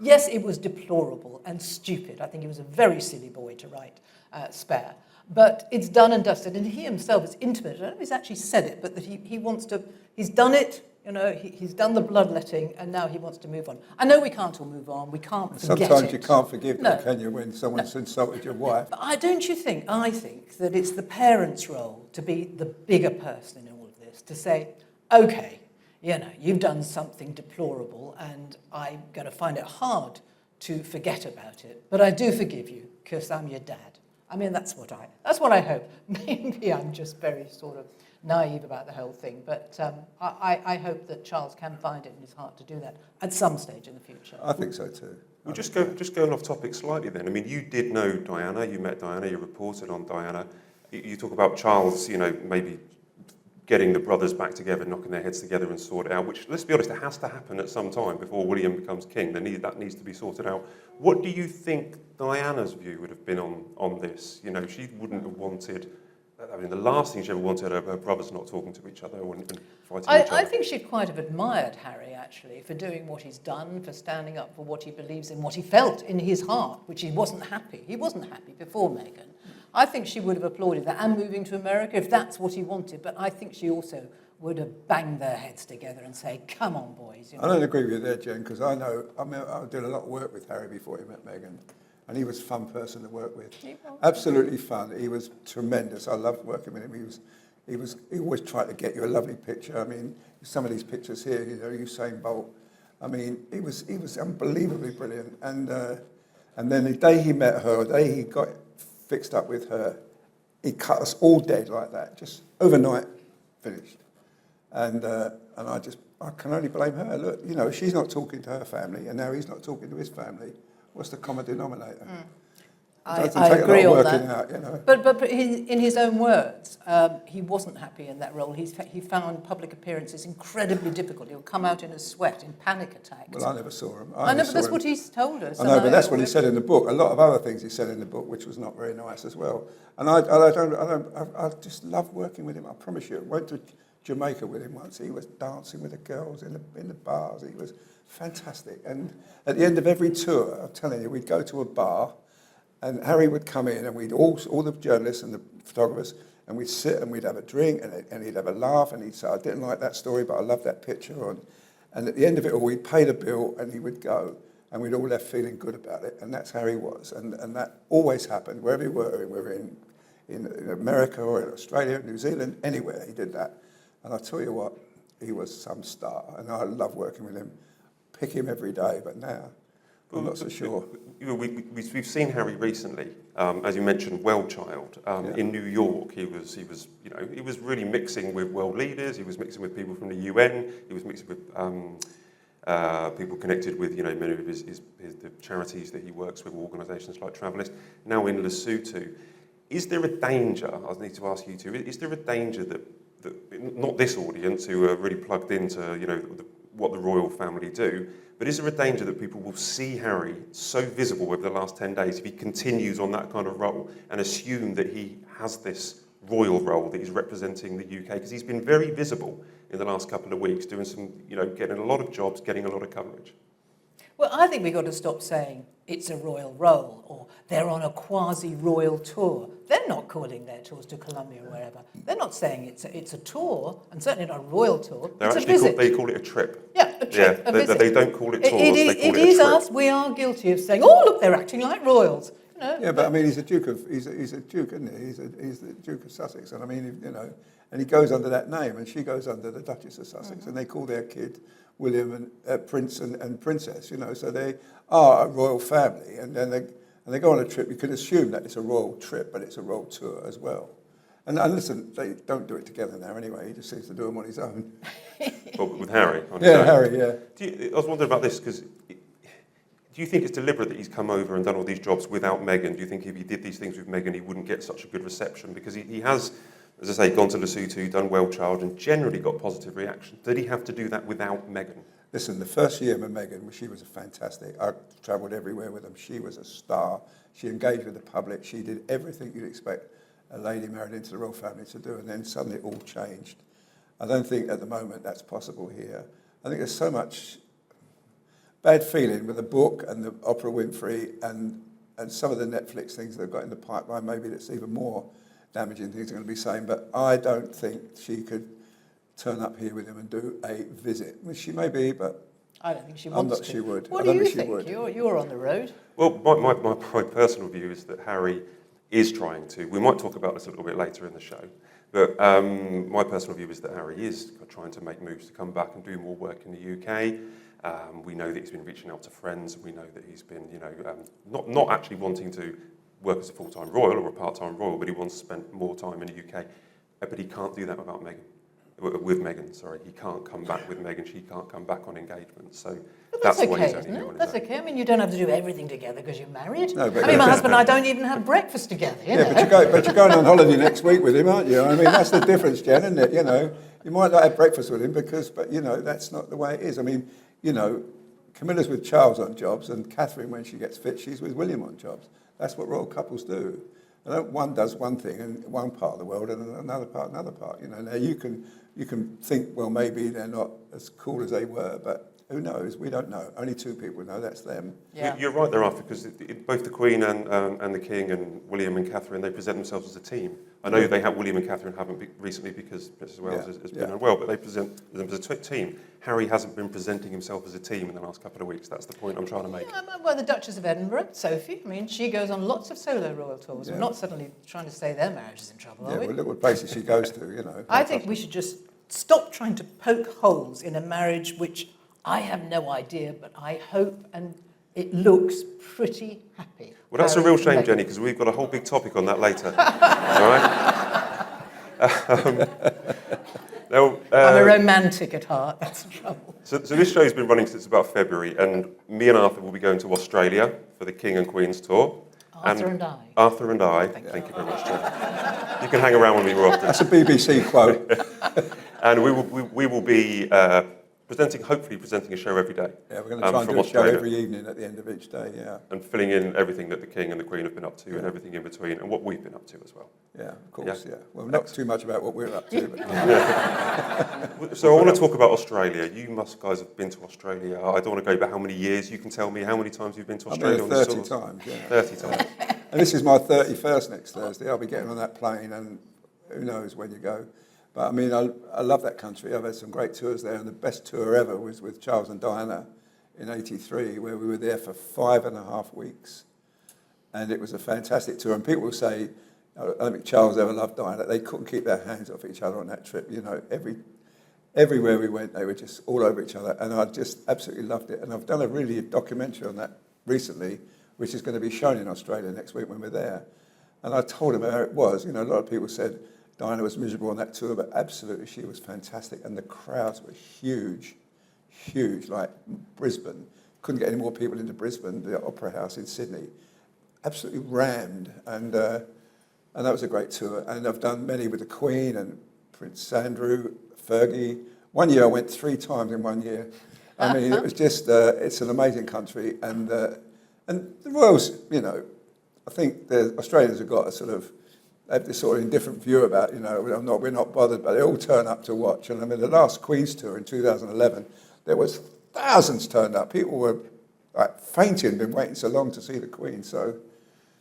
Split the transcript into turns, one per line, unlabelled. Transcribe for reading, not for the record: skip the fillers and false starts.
Yes, it was deplorable and stupid. I think he was a very silly boy to write Spare. But it's done and dusted, and he himself is intimate. I don't know if he's actually said it, but that he wants to, he's done it, you know, he's done the bloodletting, and now he wants to move on. I know we can't all move on, we can't forget it.
Sometimes you can't forgive them, can you, when someone's insulted your wife?
But I think that it's the parent's role to be the bigger person in all of this, to say, okay, you know, you've done something deplorable, and I'm going to find it hard to forget about it, but I do forgive you, because I'm your dad. I mean, that's what I hope. Maybe I'm just very sort of naive about the whole thing, but I hope that Charles can find it in his heart to do that at some stage in the future.
I think so too.
Well, just going off topic slightly then. I mean, you did know Diana, you met Diana, you reported on Diana. You talk about Charles, you know, maybe getting the brothers back together, knocking their heads together and sort it out, which, let's be honest, it has to happen at some time before William becomes king. That needs to be sorted out. What do you think Diana's view would have been on this? You know, she wouldn't have wanted, I mean, the last thing she ever wanted her brothers not talking to each other and fighting each other.
I think she'd quite have admired Harry, actually, for doing what he's done, for standing up for what he believes in, what he felt in his heart, which he wasn't happy. He wasn't happy before Meghan. I think she would have applauded that and moving to America if that's what he wanted, but I think she also would have banged their heads together and say, come on, boys. You know?
I don't agree with you there, Jen, because I did a lot of work with Harry before he met Meghan, and he was a fun person to work with. Absolutely fun. He was tremendous. I loved working with him. He always tried to get you a lovely picture. I mean, some of these pictures here, you know, Usain Bolt. I mean, he was unbelievably brilliant. And then the day he met her, the day he got fixed up with her, he cut us all dead like that, just overnight, finished. And I can only blame her. Look, you know, she's not talking to her family, and now he's not talking to his family. What's the common denominator?
I agree on that.
Out, you know.
But in his own words, he wasn't happy in that role. He found public appearances incredibly difficult. He'll come out in a sweat, in panic attacks.
Well, I never saw him.
I know, but that's what he's told us.
I know, but that's what he said in the book. A lot of other things he said in the book, which was not very nice as well. And I just love working with him. I promise you. I went to Jamaica with him once. He was dancing with the girls in the bars. He was fantastic. And at the end of every tour, I'm telling you, we'd go to a bar. And Harry would come in, and we'd all the journalists and the photographers, and we'd sit and we'd have a drink, and he'd have a laugh, and he'd say, I didn't like that story, but I love that picture. And at the end of it all, we'd pay the bill, and he would go, and we'd all left feeling good about it. And that's how he was. And that always happened, wherever we were in America or in Australia, New Zealand, anywhere, he did that. And I tell you what, he was some star, and I love working with him. Pick him every day, but now I'm not so sure.
We've seen Harry recently, as you mentioned, World Child in New York. He was really mixing with world leaders. He was mixing with people from the UN. He was mixing with people connected with many of the charities that he works with, organisations like Travelist. Now in Lesotho, is there a danger? I need to ask you two. Is there a danger that not this audience who are really plugged into what the royal family do? But is there a danger that people will see Harry so visible over the last 10 days if he continues on that kind of role and assume that he has this royal role, that he's representing the UK? Because he's been very visible in the last couple of weeks, doing some, getting a lot of jobs, getting a lot of coverage.
Well, I think we've got to stop saying it's a royal role or they're on a quasi-royal tour. They're not calling their tours to Colombia or wherever. They're not saying it's a tour, and certainly not a royal tour.
It's
a visit.
They call it a trip.
Yeah, a trip, a visit.
They don't call it tours, they call it a trip.
It is us, we are guilty of saying, oh, look, they're acting like royals.
Yeah, but I mean, he's a duke, isn't he? He's the Duke of Sussex, and I mean, and he goes under that name, and she goes under the Duchess of Sussex, and they call their kid William and Prince and Princess, so they are a royal family, and then they go on a trip. You can assume that it's a royal trip, but it's a royal tour as well. And listen, they don't do it together now anyway. He just seems to do them on his own.
Well, with Harry?
Harry, yeah.
I was wondering about this, because do you think it's deliberate that he's come over and done all these jobs without Meghan? Do you think if he did these things with Meghan, he wouldn't get such a good reception? Because he has, as I say, gone to Lesotho, done World Child, and generally got positive reaction. Did he have to do that without Meghan?
Listen, the first year with Meghan, she was fantastic. I travelled everywhere with them. She was a star. She engaged with the public. She did everything you'd expect a lady married into the royal family to do, and then suddenly it all changed. I don't think at the moment that's possible here. I think there's so much bad feeling with the book and the Oprah Winfrey and some of the Netflix things they've got in the pipeline. Maybe that's even more damaging things they're going to be saying. But I don't think she could turn up here with him and do a visit. Well, she may be, but
I don't think she
I'm
wants
not
to.
she would.
What
I
do
don't
you
think she would.
think? You're on the road.
Well, my personal view is that Harry is trying to. We might talk about this a little bit later in the show, but my personal view is that Harry is trying to make moves to come back and do more work in the UK. We know that he's been reaching out to friends. We know that he's been, not actually wanting to work as a full-time royal or a part-time royal, but he wants to spend more time in the UK. But he can't do that without Meghan. With Meghan, sorry. He can't come back with Meghan. She can't come back on engagements. So
But
that's
okay,
why he's only
isn't
here
it?
on his
That's
own.
okay. I mean, you don't have to do everything together because you're married.
No, but
I mean, my husband and I don't even have breakfast together. You know?
but you're going on holiday next week with him, aren't you? I mean, that's the difference, Jen, isn't it? You might not have breakfast with him but that's not the way it is. I mean, Camilla's with Charles on jobs, and Catherine, when she gets fit, she's with William on jobs. That's what royal couples do. One does one thing in one part of the world and another part. Now you can think, well, maybe they're not as cool as they were, but who knows? We don't know. Only two people know. That's them.
Yeah.
You're right there, Arthur, because both the Queen and the King and William and Catherine, they present themselves as a team. I know William and Catherine haven't recently because Princess Wales has been unwell, but they present them as a team. Harry hasn't been presenting himself as a team in the last couple of weeks. That's the point I'm trying to make.
Yeah, well, the Duchess of Edinburgh, Sophie, I mean, she goes on lots of solo royal tours.
Yeah.
We're not suddenly trying to say their marriage is in trouble, are we?
Well, look what places she goes to,
I think we should just stop trying to poke holes in a marriage which I have no idea, but I hope and it looks pretty happy.
Well, that's a real shame, Jenny, because we've got a whole big topic on that later. All right? Now,
I'm a romantic at heart, that's the trouble.
So this show's been running since about February, and me and Arthur will be going to Australia for the King and Queen's tour.
Arthur and I.
Arthur and I. Thank you very much, Jenny. You can hang around with me more often.
That's a BBC quote.
And we will be hopefully presenting a show every day.
Yeah, we're going to try and do a show every evening at the end of each day, yeah.
And filling in everything that the King and the Queen have been up to and everything in between and what we've been up to as well.
Yeah, of course, yeah. Well, not too much about what we're up to. But
So I want to talk about Australia. You guys have been to Australia. I don't want to go back how many years. You can tell me how many times you've been to Australia.
I've been 30 times, yeah.
30 times.
And this is my 31st next Thursday. I'll be getting on that plane, and who knows when you go. But I mean, I love that country. I've had some great tours there, and the best tour ever was with Charles and Diana in '83, where we were there for 5.5 weeks. And it was a fantastic tour. And people will say, I don't think Charles ever loved Diana. They couldn't keep their hands off each other on that trip. Everywhere we went, they were just all over each other. And I just absolutely loved it. And I've done a documentary on that recently, which is going to be shown in Australia next week when we're there. And I told them how it was. A lot of people said Diana was miserable on that tour, but absolutely she was fantastic. And the crowds were huge, like Brisbane. Couldn't get any more people into Brisbane, the Opera House in Sydney. Absolutely rammed. And that was a great tour. And I've done many with the Queen and Prince Andrew, Fergie. One year I went 3 times in 1 year. I mean, it was just, it's an amazing country. And the royals, I think the Australians have got have this sort of indifferent view about, we're not bothered, but they all turn up to watch. And I mean, the last Queen's tour in 2011, there was thousands turned up. People were like fainting, been waiting so long to see the Queen. So